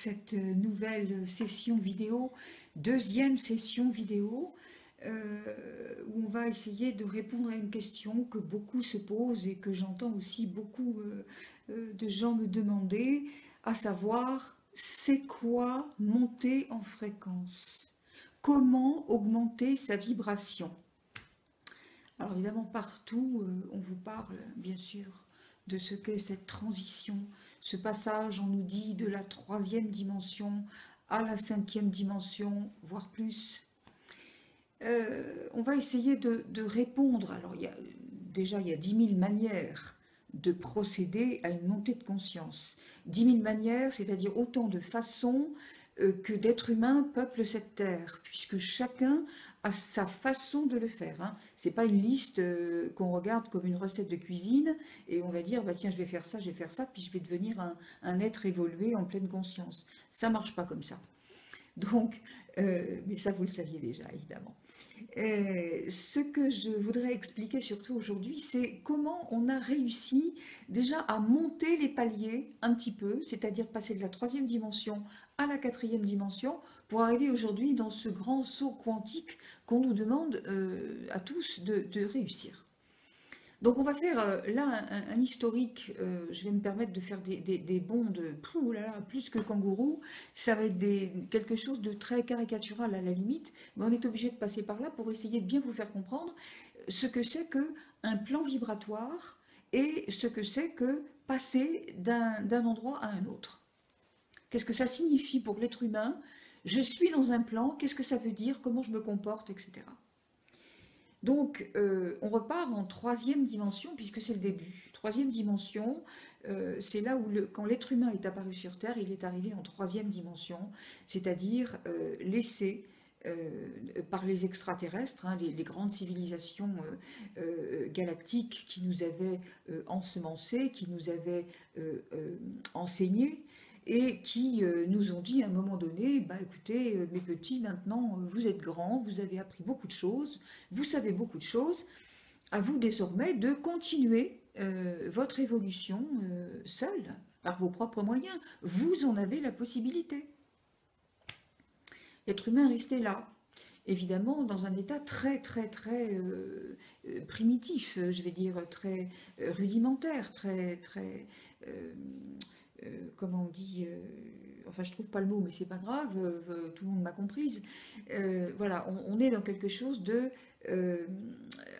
cette nouvelle session vidéo, deuxième session vidéo, où on va essayer de répondre à une question que beaucoup se posent et que j'entends aussi beaucoup de gens me demander, à savoir, c'est quoi monter en fréquence? Comment augmenter sa vibration? Alors évidemment, partout, on vous parle, bien sûr, de ce qu'est cette transition, ce passage, on nous dit, de la troisième dimension à la cinquième dimension, voire plus. On va essayer de répondre. Alors, déjà, il y a 10 000 manières de procéder à une montée de conscience. 10 000 manières, c'est-à-dire autant de façons que d'êtres humains peuplent cette terre, puisque chacun a sa façon de le faire. Hein. Ce n'est pas une liste qu'on regarde comme une recette de cuisine et on va dire, bah, tiens, je vais faire ça, puis je vais devenir un être évolué en pleine conscience. Ça ne marche pas comme ça. Donc, mais ça vous le saviez déjà, évidemment. Ce que je voudrais expliquer surtout aujourd'hui, c'est comment on a réussi déjà à monter les paliers un petit peu, c'est-à-dire passer de la troisième dimension à la quatrième dimension, pour arriver aujourd'hui dans ce grand saut quantique qu'on nous demande à tous de réussir. Donc on va faire là un historique, je vais me permettre de faire des bonds de plus que kangourou, ça va être quelque chose de très caricatural à la limite, mais on est obligé de passer par là pour essayer de bien vous faire comprendre ce que c'est qu'un plan vibratoire et ce que c'est que passer d'un endroit à un autre. Qu'est-ce que ça signifie pour l'être humain? Je suis dans un plan, qu'est-ce que ça veut dire? Comment je me comporte, etc. Donc, on repart en troisième dimension, puisque c'est le début. Troisième dimension, c'est là où, quand l'être humain est apparu sur Terre, il est arrivé en troisième dimension, c'est-à-dire laissé par les extraterrestres, hein, les grandes civilisations galactiques qui nous avaient ensemencés, qui nous avaient enseignés, et qui nous ont dit à un moment donné, bah, écoutez, mes petits, maintenant vous êtes grands, vous avez appris beaucoup de choses, vous savez beaucoup de choses, à vous désormais de continuer votre évolution seul, par vos propres moyens. Vous en avez la possibilité. L'être humain est resté là, évidemment dans un état très primitif, je vais dire très rudimentaire, comment on dit, enfin je trouve pas le mot mais c'est pas grave, tout le monde m'a comprise, voilà, on est dans quelque chose de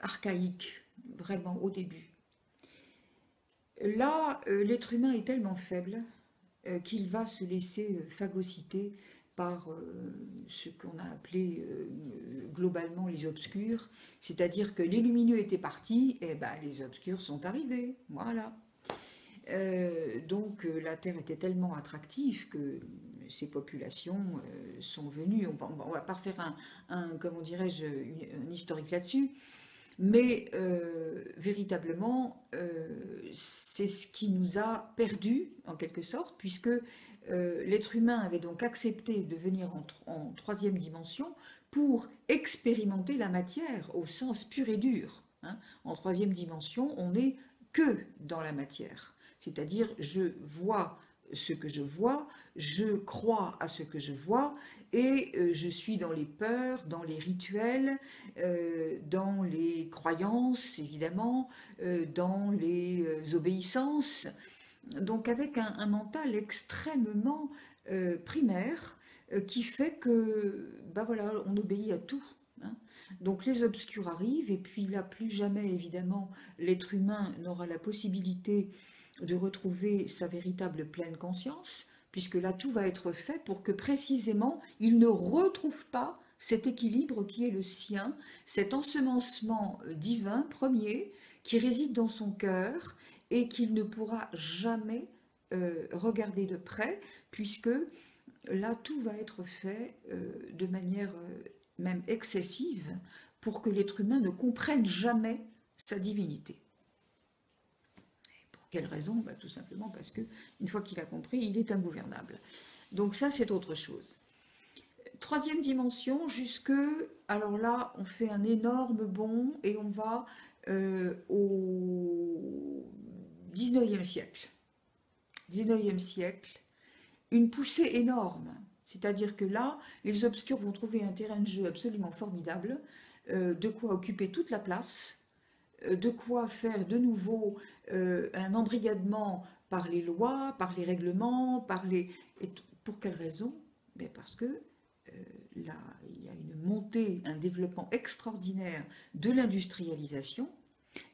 archaïque, vraiment au début. Là, l'être humain est tellement faible qu'il va se laisser phagocyter par ce qu'on a appelé globalement les obscurs, c'est-à-dire que les lumineux étaient partis, et ben les obscurs sont arrivés, voilà. Donc la Terre était tellement attractive que ces populations sont venues. On va pas refaire comment dirais-je, un historique là-dessus, mais véritablement c'est ce qui nous a perdus en quelque sorte, puisque l'être humain avait donc accepté de venir en troisième dimension pour expérimenter la matière au sens pur et dur. Hein. En troisième dimension, on n'est que dans la matière. C'est-à-dire, je vois ce que je vois, je crois à ce que je vois, et je suis dans les peurs, dans les rituels, dans les croyances, évidemment, dans les obéissances. Donc avec un mental extrêmement primaire, qui fait que, ben voilà, on obéit à tout. Hein. Donc les obscurs arrivent, et puis là, plus jamais, évidemment, l'être humain n'aura la possibilité de retrouver sa véritable pleine conscience, puisque là tout va être fait pour que précisément il ne retrouve pas cet équilibre qui est le sien, cet ensemencement divin premier qui réside dans son cœur et qu'il ne pourra jamais regarder de près, puisque là tout va être fait de manière même excessive pour que l'être humain ne comprenne jamais sa divinité. Quelle raison? Bah, tout simplement parce que une fois qu'il a compris, il est ingouvernable. Donc ça, c'est autre chose. Troisième dimension, jusque... Alors là, on fait un énorme bond et on va au 19e siècle. 19e siècle. une poussée énorme. C'est-à-dire que là, les obscurs vont trouver un terrain de jeu absolument formidable, de quoi occuper toute la place, de quoi faire de nouveau un embrigadement par les lois, par les règlements, pour quelle raison? Mais parce que là, il y a une montée, un développement extraordinaire de l'industrialisation,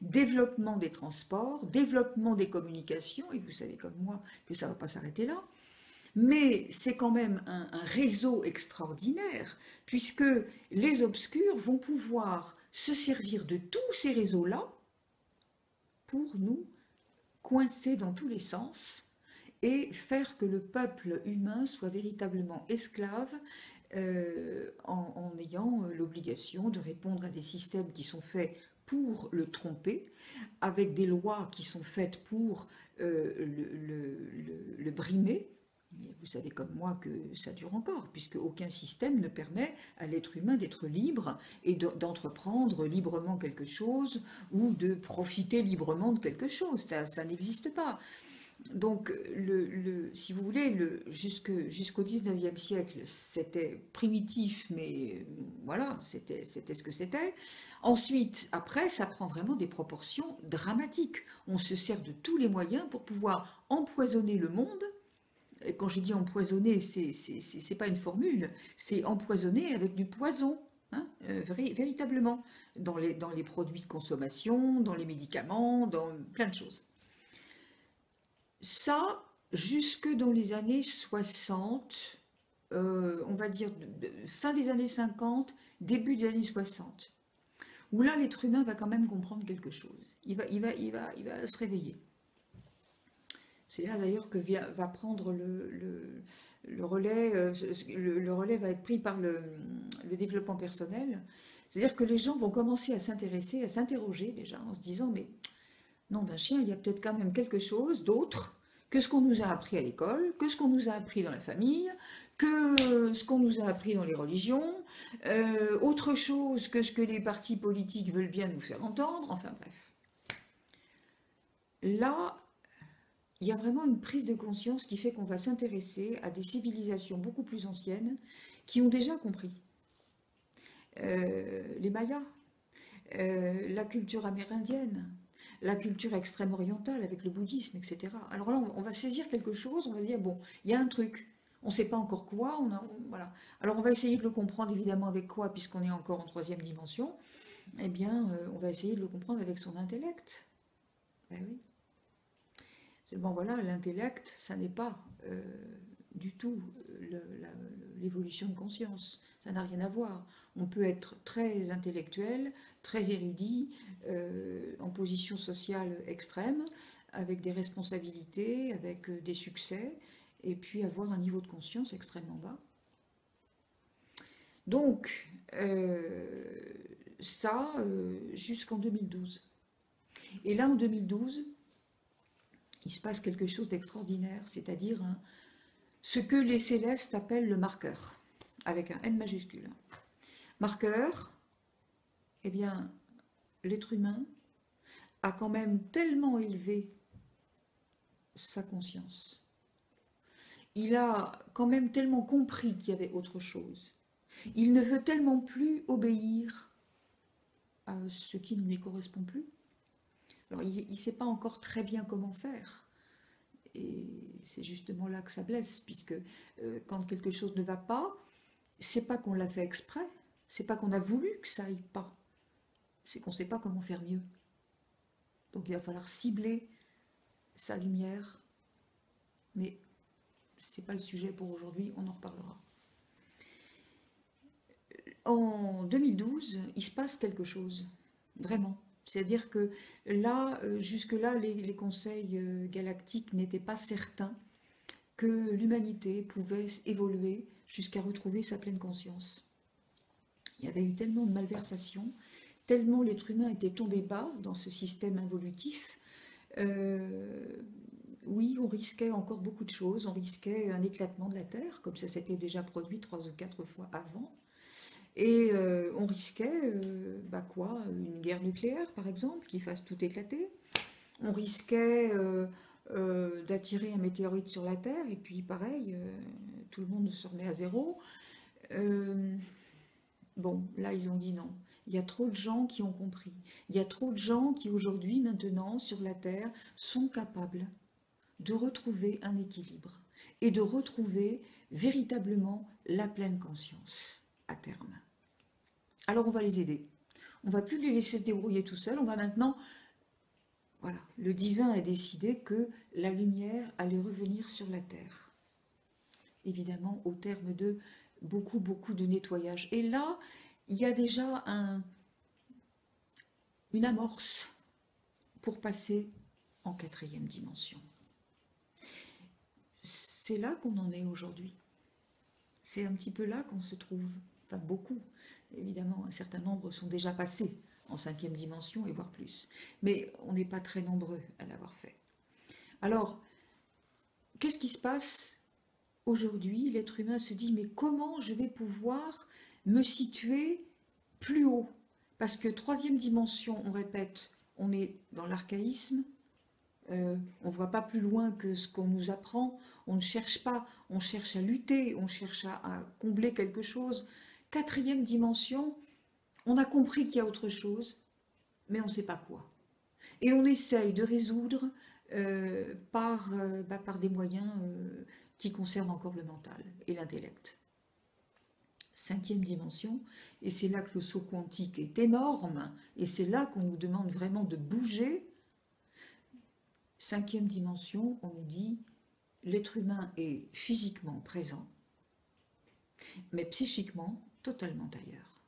développement des transports, développement des communications, et vous savez comme moi que ça ne va pas s'arrêter là, mais c'est quand même un réseau extraordinaire, puisque les obscurs vont pouvoir se servir de tous ces réseaux-là pour nous coincer dans tous les sens et faire que le peuple humain soit véritablement esclave en ayant l'obligation de répondre à des systèmes qui sont faits pour le tromper, avec des lois qui sont faites pour le brimer. Et vous savez comme moi que ça dure encore, puisque aucun système ne permet à l'être humain d'être libre et d'entreprendre librement quelque chose ou de profiter librement de quelque chose. Ça n'existe pas. Donc, si vous voulez, jusqu'au 19e siècle, c'était primitif, mais voilà, c'était ce que c'était. Ensuite, après, ça prend vraiment des proportions dramatiques. On se sert de tous les moyens pour pouvoir empoisonner le monde. Et quand j'ai dit empoisonner, c'est pas une formule, c'est empoisonner avec du poison, hein, véritablement, dans les produits de consommation, dans les médicaments, dans plein de choses. Ça, jusque dans les années 60, on va dire fin des années 50, début des années 60, où là l'être humain va quand même comprendre quelque chose. Il va se réveiller. C'est là d'ailleurs que va prendre le relais, le relais va être pris par le développement personnel. C'est-à-dire que les gens vont commencer à s'intéresser, à s'interroger déjà, en se disant, mais nom d'un chien, il y a peut-être quand même quelque chose d'autre que ce qu'on nous a appris à l'école, que ce qu'on nous a appris dans la famille, que ce qu'on nous a appris dans les religions, autre chose que ce que les partis politiques veulent bien nous faire entendre, enfin bref. Là, il y a vraiment une prise de conscience qui fait qu'on va s'intéresser à des civilisations beaucoup plus anciennes qui ont déjà compris. Les Mayas, la culture amérindienne, la culture extrême-orientale avec le bouddhisme, etc. Alors là, on va saisir quelque chose, on va dire, bon, il y a un truc, on ne sait pas encore quoi, voilà. Alors on va essayer de le comprendre évidemment avec quoi, puisqu'on est encore en troisième dimension. Eh bien, on va essayer de le comprendre avec son intellect. Ben oui. Seulement voilà, l'intellect, ça n'est pas du tout l'évolution de conscience. Ça n'a rien à voir. On peut être très intellectuel, très érudit, en position sociale extrême, avec des responsabilités, avec des succès, et puis avoir un niveau de conscience extrêmement bas. Donc, ça, jusqu'en 2012. Et là, en 2012, il se passe quelque chose d'extraordinaire, c'est-à-dire ce que les célestes appellent le marqueur, avec un N majuscule. Marqueur, eh bien, l'être humain a quand même tellement élevé sa conscience. Il a quand même tellement compris qu'il y avait autre chose. Il ne veut tellement plus obéir à ce qui ne lui correspond plus. Alors, il ne sait pas encore très bien comment faire. Et c'est justement là que ça blesse, puisque quand quelque chose ne va pas, c'est pas qu'on l'a fait exprès, c'est pas qu'on a voulu que ça aille pas, c'est qu'on ne sait pas comment faire mieux. Donc il va falloir cibler sa lumière, mais c'est pas le sujet pour aujourd'hui, on en reparlera. En 2012, il se passe quelque chose, vraiment. C'est-à-dire que là, jusque-là, les conseils galactiques n'étaient pas certains que l'humanité pouvait évoluer jusqu'à retrouver sa pleine conscience. Il y avait eu tellement de malversations, tellement l'être humain était tombé bas dans ce système involutif. Oui, on risquait encore beaucoup de choses, on risquait un éclatement de la Terre, comme ça s'était déjà produit 3 ou 4 fois avant. Et on risquait, quoi, une guerre nucléaire par exemple, qui fasse tout éclater. On risquait d'attirer un météorite sur la Terre, et puis pareil, tout le monde se remet à zéro. Euh, bon, là, ils ont dit non. Il y a trop de gens qui ont compris. Il y a trop de gens qui, aujourd'hui, maintenant, sur la Terre, sont capables de retrouver un équilibre et de retrouver véritablement la pleine conscience à terme. Alors, on va les aider. On ne va plus les laisser se débrouiller tout seuls. On va maintenant... Voilà, le divin a décidé que la lumière allait revenir sur la Terre. Évidemment, au terme de beaucoup, beaucoup de nettoyage. Et là, il y a déjà une amorce pour passer en 4e dimension. C'est là qu'on en est aujourd'hui. C'est un petit peu là qu'on se trouve. Enfin, beaucoup. Évidemment, un certain nombre sont déjà passés en 5e dimension et voire plus. Mais on n'est pas très nombreux à l'avoir fait. Alors, qu'est-ce qui se passe aujourd'hui? L'être humain se dit, mais comment je vais pouvoir me situer plus haut? Parce que 3e dimension, on répète, on est dans l'archaïsme, on ne voit pas plus loin que ce qu'on nous apprend, on ne cherche pas, on cherche à lutter, on cherche à combler quelque chose. 4e dimension, on a compris qu'il y a autre chose, mais on ne sait pas quoi. Et on essaye de résoudre par des moyens qui concernent encore le mental et l'intellect. 5e dimension, et c'est là que le saut quantique est énorme, et c'est là qu'on nous demande vraiment de bouger. 5e dimension, on nous dit, l'être humain est physiquement présent, mais psychiquement totalement ailleurs.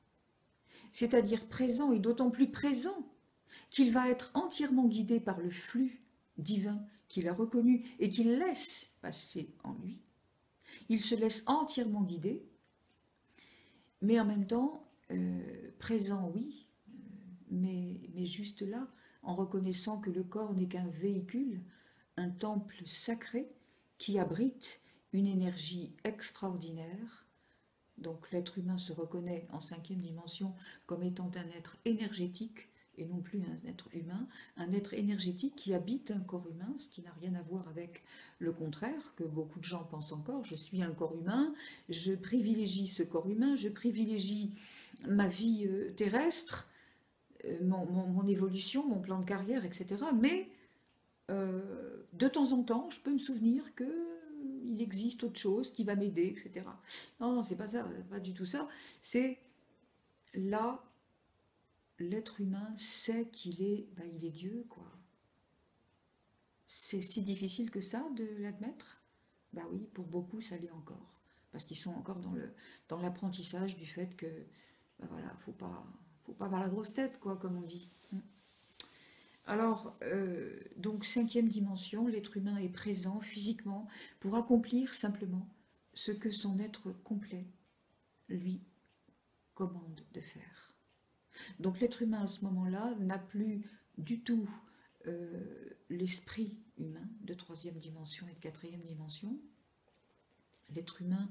C'est-à-dire présent, et d'autant plus présent qu'il va être entièrement guidé par le flux divin qu'il a reconnu et qu'il laisse passer en lui. Il se laisse entièrement guider, mais en même temps, présent, oui, mais juste là, en reconnaissant que le corps n'est qu'un véhicule, un temple sacré qui abrite une énergie extraordinaire. Donc l'être humain se reconnaît en 5e dimension comme étant un être énergétique et non plus un être humain, un être énergétique qui habite un corps humain, ce qui n'a rien à voir avec le contraire, que beaucoup de gens pensent encore. Je suis un corps humain, je privilégie ce corps humain, je privilégie ma vie terrestre, mon évolution, mon plan de carrière, etc. Mais de temps en temps, je peux me souvenir qu'il existe autre chose qui va m'aider, etc. Non, non, c'est pas ça, pas du tout ça. C'est là, l'être humain sait qu'il est, il est Dieu, quoi. C'est si difficile que ça de l'admettre? Ben oui, pour beaucoup, ça l'est encore. Parce qu'ils sont encore dans l'apprentissage du fait que, voilà, faut pas avoir la grosse tête, quoi, comme on dit. Alors, donc 5e dimension, l'être humain est présent physiquement pour accomplir simplement ce que son être complet lui commande de faire. Donc l'être humain à ce moment-là n'a plus du tout l'esprit humain de 3e dimension et de 4e dimension. L'être humain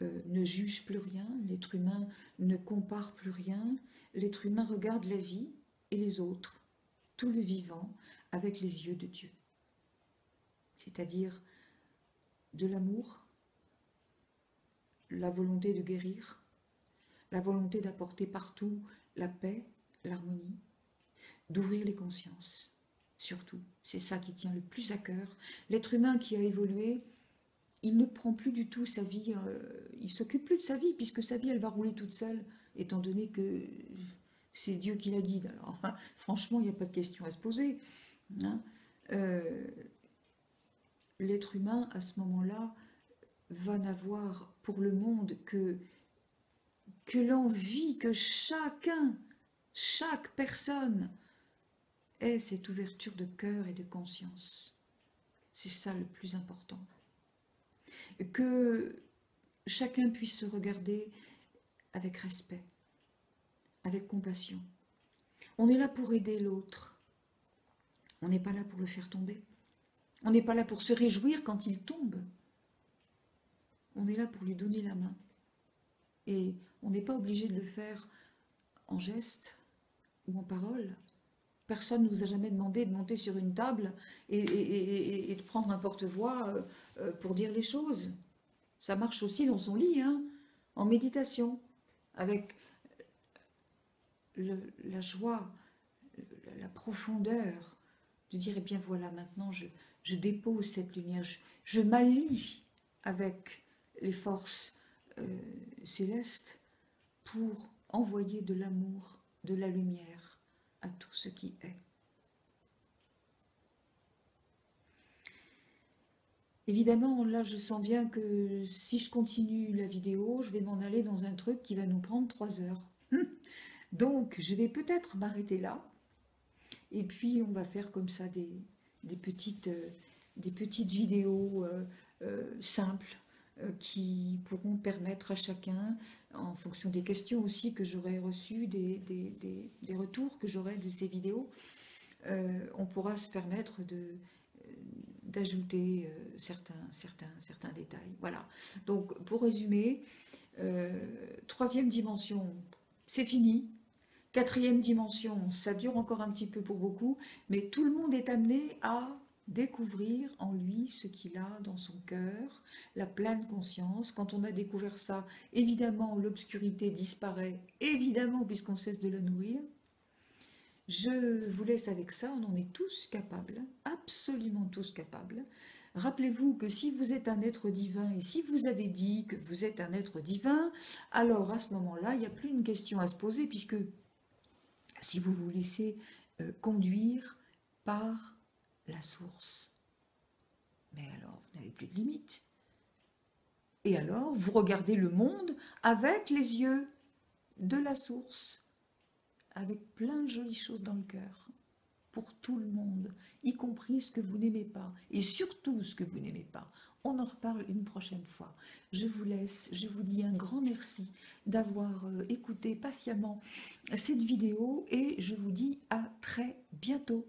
ne juge plus rien, l'être humain ne compare plus rien, l'être humain regarde la vie et les autres, tout le vivant, avec les yeux de Dieu. C'est-à-dire de l'amour, la volonté de guérir, la volonté d'apporter partout la paix, l'harmonie, d'ouvrir les consciences, surtout. C'est ça qui tient le plus à cœur. L'être humain qui a évolué, il ne prend plus du tout sa vie, il ne s'occupe plus de sa vie, puisque sa vie, elle va rouler toute seule, étant donné que c'est Dieu qui la guide. Alors, franchement, il n'y a pas de question à se poser. Hein. L'être humain, à ce moment-là, va n'avoir pour le monde que l'envie que chaque personne ait cette ouverture de cœur et de conscience. C'est ça le plus important. Que chacun puisse se regarder avec respect, avec compassion. On est là pour aider l'autre. On n'est pas là pour le faire tomber. On n'est pas là pour se réjouir quand il tombe. On est là pour lui donner la main. Et on n'est pas obligé de le faire en geste ou en parole. personne ne vous a jamais demandé de monter sur une table et de prendre un porte-voix pour dire les choses. Ça marche aussi dans son lit, hein, en méditation, avec la joie, la profondeur, de dire, eh bien voilà, maintenant je dépose cette lumière, je m'allie avec les forces célestes pour envoyer de l'amour, de la lumière à tout ce qui est. Évidemment, là, je sens bien que si je continue la vidéo, je vais m'en aller dans un truc qui va nous prendre 3 heures. Donc, je vais peut-être m'arrêter là. Et puis, on va faire comme ça des petites vidéos simples qui pourront permettre à chacun, en fonction des questions aussi que j'aurai reçues, des retours que j'aurai de ces vidéos, on pourra se permettre d'ajouter certains détails. Voilà. Donc, pour résumer, 3e dimension, c'est fini. 4e dimension, ça dure encore un petit peu pour beaucoup, mais tout le monde est amené à découvrir en lui ce qu'il a dans son cœur, la pleine conscience. Quand on a découvert ça, évidemment, l'obscurité disparaît, évidemment, puisqu'on cesse de la nourrir. Je vous laisse avec ça, on en est tous capables, absolument tous capables. Rappelez-vous que si vous êtes un être divin et si vous avez dit que vous êtes un être divin, alors à ce moment-là, il n'y a plus une question à se poser, puisque si vous vous laissez conduire par la source, mais alors vous n'avez plus de limite. Et alors vous regardez le monde avec les yeux de la source, avec plein de jolies choses dans le cœur, pour tout le monde, y compris ce que vous n'aimez pas, et surtout ce que vous n'aimez pas. On en reparle une prochaine fois. Je vous laisse, je vous dis un grand merci d'avoir écouté patiemment cette vidéo, et je vous dis à très bientôt.